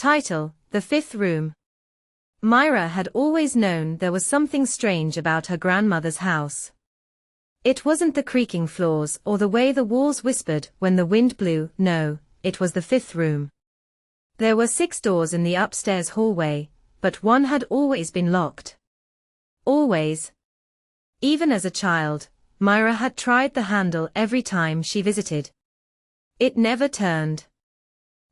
Title: The Fifth Room. Mira had always known there was something strange about her grandmother's house. It wasn't the creaking floors or the way the walls whispered when the wind blew, no, it was the fifth room. There were 6 doors in the upstairs hallway, but one had always been locked. Always. Even as a child, Mira had tried the handle every time she visited. It never turned.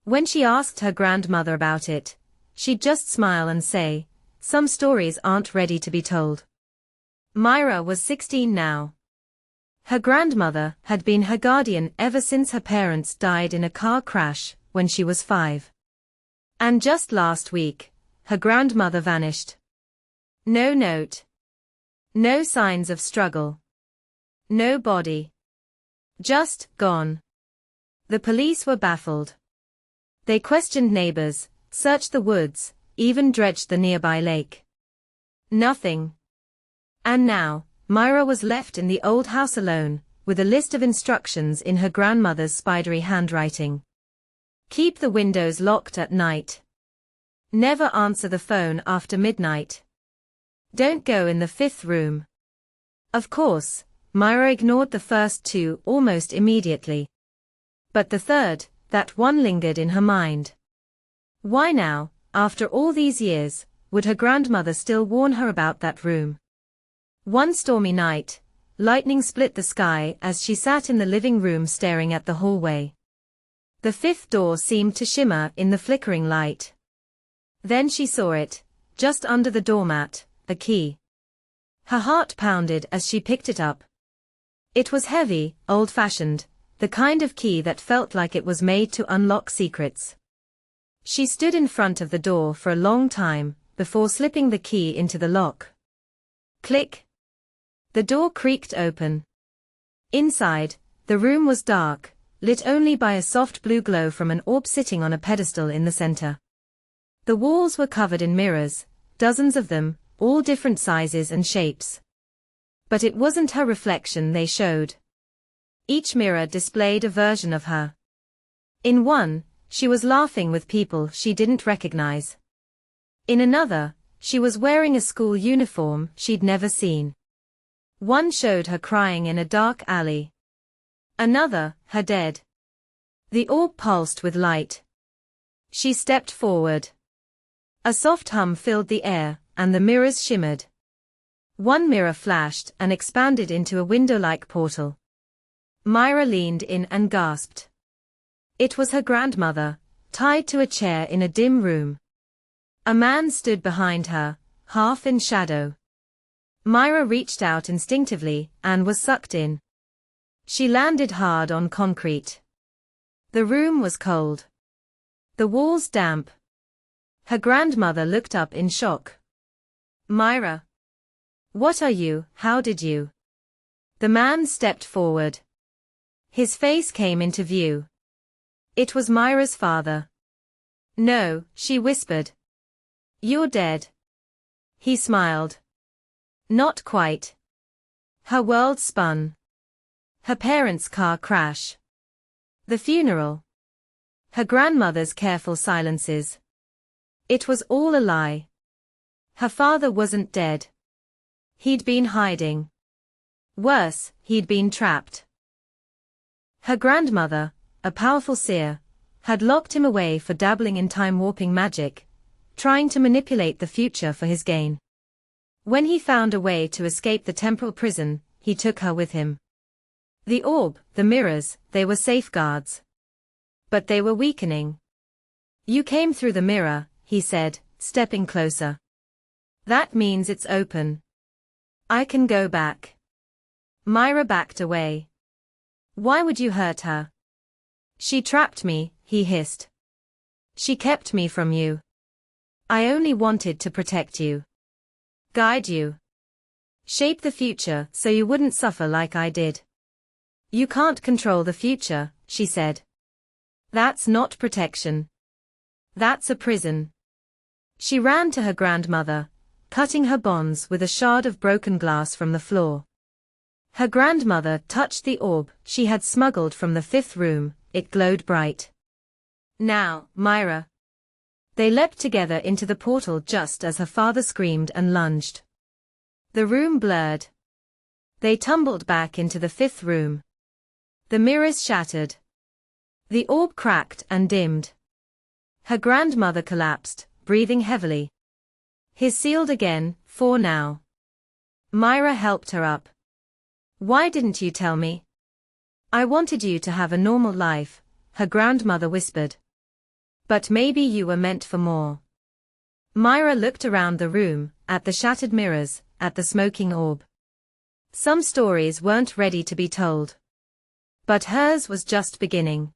When she asked her grandmother about it, she'd just smile and say, "Some stories aren't ready to be told." Mira was 16 now. Her grandmother had been her guardian ever since her parents died in a car crash when she was 5. And just last week, her grandmother vanished. No note. No signs of struggle. No body. Just gone. The police were baffled. They questioned neighbors, searched the woods, even dredged the nearby lake. Nothing. And now, Mira was left in the old house alone, with a list of instructions in her grandmother's spidery handwriting. Keep the windows locked at night. Never answer the phone after midnight. Don't go in the fifth room. Of course, Mira ignored the first 2 almost immediately. But the third, that one lingered in her mind. Why now, after all these years, would her grandmother still warn her about that room? One stormy night, lightning split the sky as she sat in the living room staring at the hallway. The fifth door seemed to shimmer in the flickering light. Then she saw it, just under the doormat, a key. Her heart pounded as she picked it up. It was heavy, old-fashioned, the kind of key that felt like it was made to unlock secrets. She stood in front of the door for a long time, before slipping the key into the lock. Click. The door creaked open. Inside, the room was dark, lit only by a soft blue glow from an orb sitting on a pedestal in the center. The walls were covered in mirrors, dozens of them, all different sizes and shapes. But it wasn't her reflection they showed. Each mirror displayed a version of her. In one, she was laughing with people she didn't recognize. In another, she was wearing a school uniform she'd never seen. One showed her crying in a dark alley. Another, her dead. The orb pulsed with light. She stepped forward. A soft hum filled the air, and the mirrors shimmered. One mirror flashed and expanded into a window-like portal. Mira leaned in and gasped. It was her grandmother, tied to a chair in a dim room. A man stood behind her, half in shadow. Mira reached out instinctively and was sucked in. She landed hard on concrete. The room was cold. The walls damp. Her grandmother looked up in shock. "Mira. What are you? How did you?" The man stepped forward. His face came into view. It was Mira's father. "No," she whispered. "You're dead." He smiled. "Not quite." Her world spun. Her parents' car crash. The funeral. Her grandmother's careful silences. It was all a lie. Her father wasn't dead. He'd been hiding. Worse, he'd been trapped. Her grandmother, a powerful seer, had locked him away for dabbling in time-warping magic, trying to manipulate the future for his gain. When he found a way to escape the temporal prison, he took her with him. The orb, the mirrors, they were safeguards. But they were weakening. "You came through the mirror," he said, stepping closer. "That means it's open. I can go back." Mira backed away. "Why would you hurt her?" "She trapped me," he hissed. "She kept me from you. I only wanted to protect you. Guide you. Shape the future so you wouldn't suffer like I did." "You can't control the future," she said. "That's not protection. That's a prison." She ran to her grandmother, cutting her bonds with a shard of broken glass from the floor. Her grandmother touched the orb she had smuggled from the fifth room, it glowed bright. "Now, Mira. They leapt together into the portal just as her father screamed and lunged. The room blurred. They tumbled back into the fifth room. The mirrors shattered. The orb cracked and dimmed. Her grandmother collapsed, breathing heavily. He's sealed again, for now. Mira helped her up. Why didn't you tell me? I wanted you to have a normal life, her grandmother whispered. But maybe you were meant for more. Mira looked around the room, at the shattered mirrors, at the smoking orb. Some stories weren't ready to be told. But hers was just beginning.